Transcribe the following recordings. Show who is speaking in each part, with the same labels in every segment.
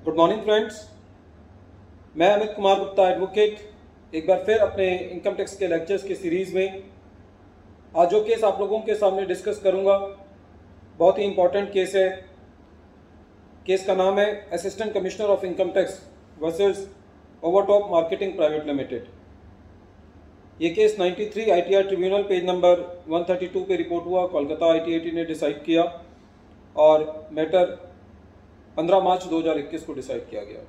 Speaker 1: Good morning friends, मैं Amit Kumar Gupta advocate एक बार फिर अपने इनकम टैक्स के लेक्चर्स की सीरीज़ में आज जो केस आप लोगों के सामने डिस्कस करूंगा बहुत ही इम्पोर्टेंट केस है। केस का नाम है assistant commissioner of income tax versus overtop marketing private limited. ये case 93 ITR tribunal page number 132 पे रिपोर्ट हुआ। कोलकाता ITAT ने डिसाइड किया और मैटर 15 मार्च 2021 को डिसाइड किया गया।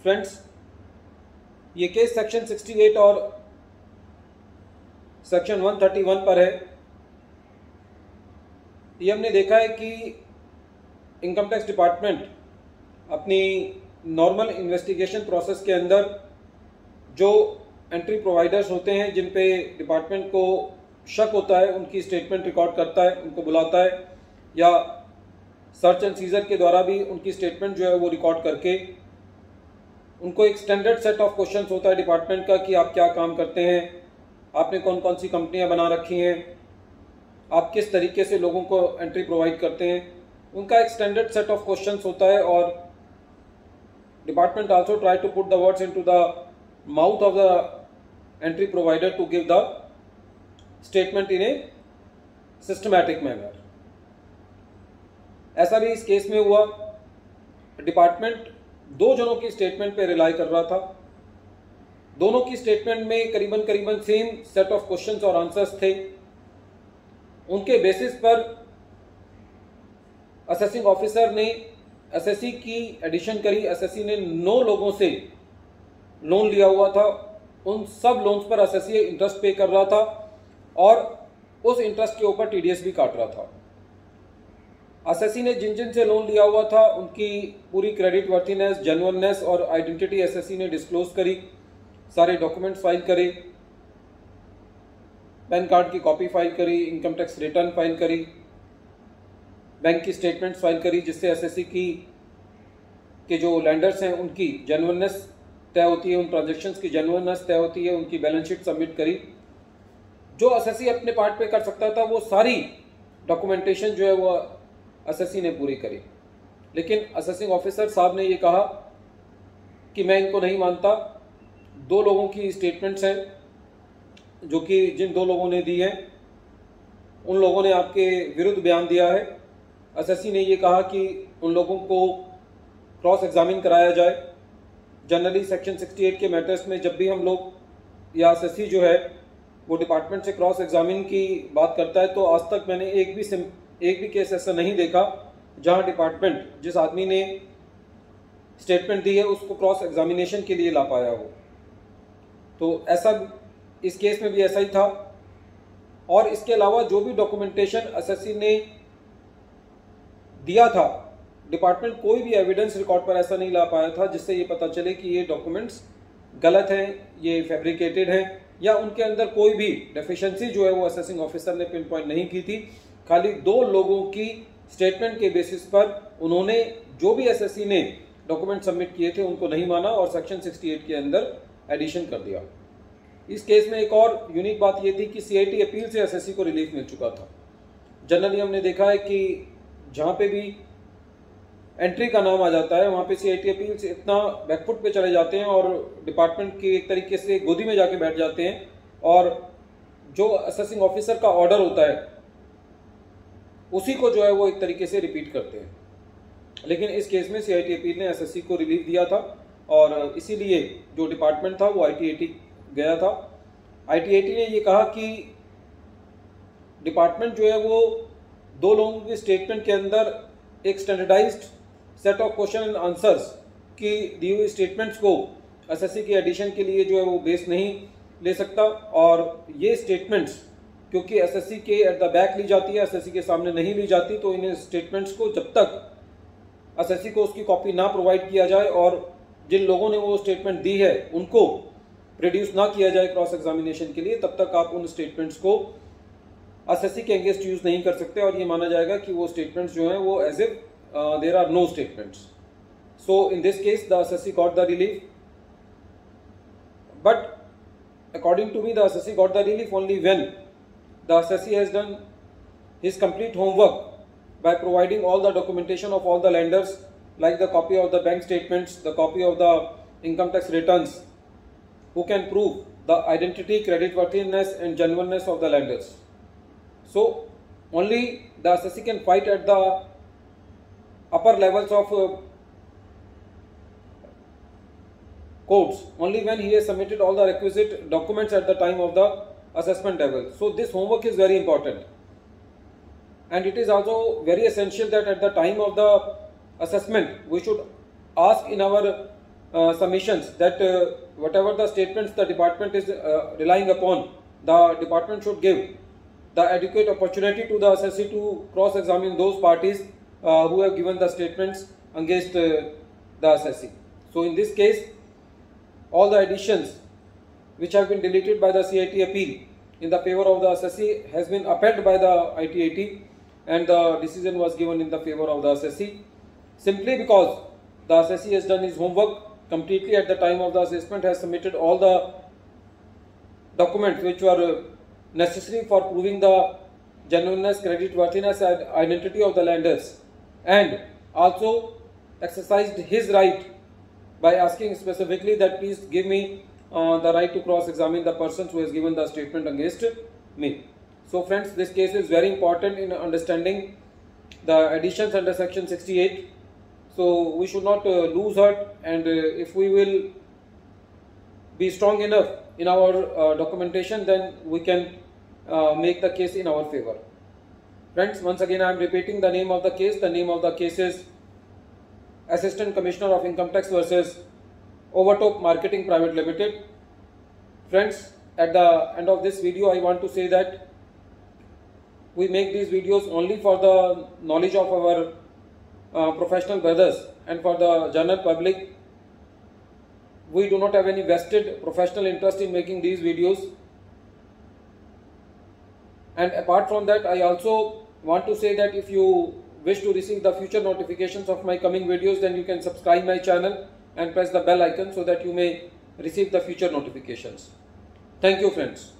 Speaker 1: फ्रेंड्स, ये केस सेक्शन 68 और सेक्शन 131 पर है। ये हमने देखा है कि इनकम टैक्स डिपार्टमेंट अपनी नॉर्मल इन्वेस्टिगेशन प्रोसेस के अंदर जो एंट्री प्रोवाइडर्स होते हैं जिन पे डिपार्टमेंट को शक होता है उनकी स्टेटमेंट रिकॉर्ड करता है, उनको बुलाता है या सर्च एंड सीजर के द्वारा भी उनकी स्टेटमेंट जो है वो रिकॉर्ड करके उनको एक स्टैंडर्ड सेट ऑफ क्वेश्चंस होता है डिपार्टमेंट का कि आप क्या काम करते हैं, आपने कौन कौन सी कंपनियां बना रखी हैं, आप किस तरीके से लोगों को एंट्री प्रोवाइड करते हैं। उनका एक स्टैंडर्ड सेट ऑफ क्वेश्चंस होता है और department also try to put the words into the mouth of the entry provider to give the statement in a systematic manner. ऐसा भी इस केस में हुआ। डिपार्टमेंट दो जनों की स्टेटमेंट पे रिलाई कर रहा था। दोनों की स्टेटमेंट में करीबन सेम सेट ऑफ क्वेश्चंस और आंसर्स थे। उनके बेसिस पर असेसिंग ऑफिसर ने एसएससी की एडिशन करी। एसएससी ने 9 लोगों से लोन लिया हुआ था। उन सब लोन्स पर एसएससी इंटरेस्ट पे कर रहा था और उस इंटरेस्ट के ऊपर टीडीएस भी काट रहा था। एसएससी ने जिन जिन से लोन लिया हुआ था उनकी पूरी क्रेडिट वर्थीनेस, जेन्युइननेस और आइडेंटिटी एसएससी ने डिस्क्लोज करी। सारे डॉक्यूमेंट्स फाइल करे, पैन कार्ड की कॉपी फाइल करी, इनकम टैक्स रिटर्न फाइल करी, बैंक की स्टेटमेंट्स फाइल करी, जिससे एसएससी की के जो लैंडर्स हैं उनकी जेन्युइननेस तय होती है, उन ट्रांजेक्शन्स की जेन्युइननेस तय होती है। उनकी बैलेंस शीट सबमिट करी। जो एसएससी अपने पार्ट पे कर सकता था वो सारी डॉक्यूमेंटेशन जो है वो एसएससी ने पूरी करी। लेकिन असेसिंग ऑफिसर साहब ने ये कहा कि मैं इनको नहीं मानता। 2 लोगों की स्टेटमेंट्स हैं जो कि जिन 2 लोगों ने दी हैं उन लोगों ने आपके विरुद्ध बयान दिया है। एसएससी ने ये कहा कि उन लोगों को क्रॉस एग्जामिन कराया जाए। जनरली सेक्शन 68 के मैटर्स में जब भी हम लोग या एसएससी जो है वो डिपार्टमेंट से क्रॉस एग्जामिन की बात करता है तो आज तक मैंने एक भी केस ऐसा नहीं देखा जहां डिपार्टमेंट जिस आदमी ने स्टेटमेंट दी है उसको क्रॉस एग्जामिनेशन के लिए ला पाया हो। तो ऐसा इस केस में भी ऐसा ही था। और इसके अलावा जो भी डॉक्यूमेंटेशन एसएससी ने दिया था, डिपार्टमेंट कोई भी एविडेंस रिकॉर्ड पर ऐसा नहीं ला पाया था जिससे ये पता चले कि ये डॉक्यूमेंट्स गलत हैं, ये फैब्रिकेटेड हैं या उनके अंदर कोई भी डेफिशिएंसी जो है वो असेसिंग ऑफिसर ने पिन पॉइंट नहीं की थी। खाली 2 लोगों की स्टेटमेंट के बेसिस पर उन्होंने जो भी एसएससी ने डॉक्यूमेंट सबमिट किए थे उनको नहीं माना और सेक्शन 68 के अंदर एडिशन कर दिया। इस केस में एक और यूनिक बात ये थी कि सीआईटी अपील से एसएससी को रिलीफ मिल चुका था। जनरली हमने देखा है कि जहाँ पे भी एंट्री का नाम आ जाता है वहाँ पे सीआईटी अपील से इतना बैकफुट पे चले जाते हैं और डिपार्टमेंट की एक तरीके से गोदी में जाके बैठ जाते हैं और जो असेसिंग ऑफिसर का ऑर्डर होता है उसी को जो है वो एक तरीके से रिपीट करते हैं। लेकिन इस केस में सीआईटी अपील ने एसएससी को रिलीफ दिया था और इसीलिए जो डिपार्टमेंट था वो आईटीएटी गया था। आईटीएटी ने ये कहा कि डिपार्टमेंट जो है वो 2 लोगों की स्टेटमेंट के अंदर एक standardized set of question and answers की दी हुई स्टेटमेंट्स को एसएससी की एडिशन के लिए जो है वो बेस नहीं ले सकता। और ये स्टेटमेंट्स क्योंकि एसएससी के एट द बैक ली जाती है, एसएससी के सामने नहीं ली जाती, तो इन स्टेटमेंट्स को जब तक एसएससी को उसकी कॉपी ना प्रोवाइड किया जाए और जिन लोगों ने वो स्टेटमेंट दी है उनको प्रोड्यूस ना किया जाए क्रॉस एग्जामिनेशन के लिए, तब तक आप उन स्टेटमेंट्स को एसएससी के अगेंस्ट यूज नहीं कर सकते और ये माना जाएगा कि वो स्टेटमेंट्स जो हैं वो as if there are no statements. So in this case the SSC got the relief, but according to me the assessee got the relief only when the assessee has done his complete homework by providing all the documentation of all the lenders like the copy of the bank statements, the copy of the income tax returns, who can prove the identity, creditworthiness and genuineness of the lenders. So only the assessee can fight at the upper levels of courts only when he has submitted all the requisite documents at the time of the assessment level. So this homework is very important, and it is also very essential that at the time of the assessment we should ask in our submissions that whatever the statements the department is relying upon, the department should give the adequate opportunity to the assessee to cross-examine those parties who have given the statements against the assessee. So in this case, all the additions which have been deleted by the CIT appeal in the favor of the assessee has been upheld by the ITAT, and the decision was given in the favor of the assessee, simply because the assessee has done his homework completely at the time of the assessment, has submitted all the documents which were necessary for proving the genuineness, creditworthiness and identity of the lenders, and also exercised his right by asking specifically that please give me the right to cross-examine the persons who has given the statement against me. So friends, this case is very important in understanding the additions under section 68. So we should not lose heart, and if we will be strong enough in our documentation, then we can make the case in our favor. Friends, once again I am repeating the name of the case. The name of the case is Assistant Commissioner of Income Tax versus Overtop Marketing Private Limited. Friends, at the end of this video I want to say that we make these videos only for the knowledge of our professional brothers and for the general public. We do not have any vested professional interest in making these videos. And apart from that, I also want to say that if you wish to receive the future notifications of my coming videos, then you can subscribe my channel and press the bell icon so that you may receive the future notifications. Thank you friends.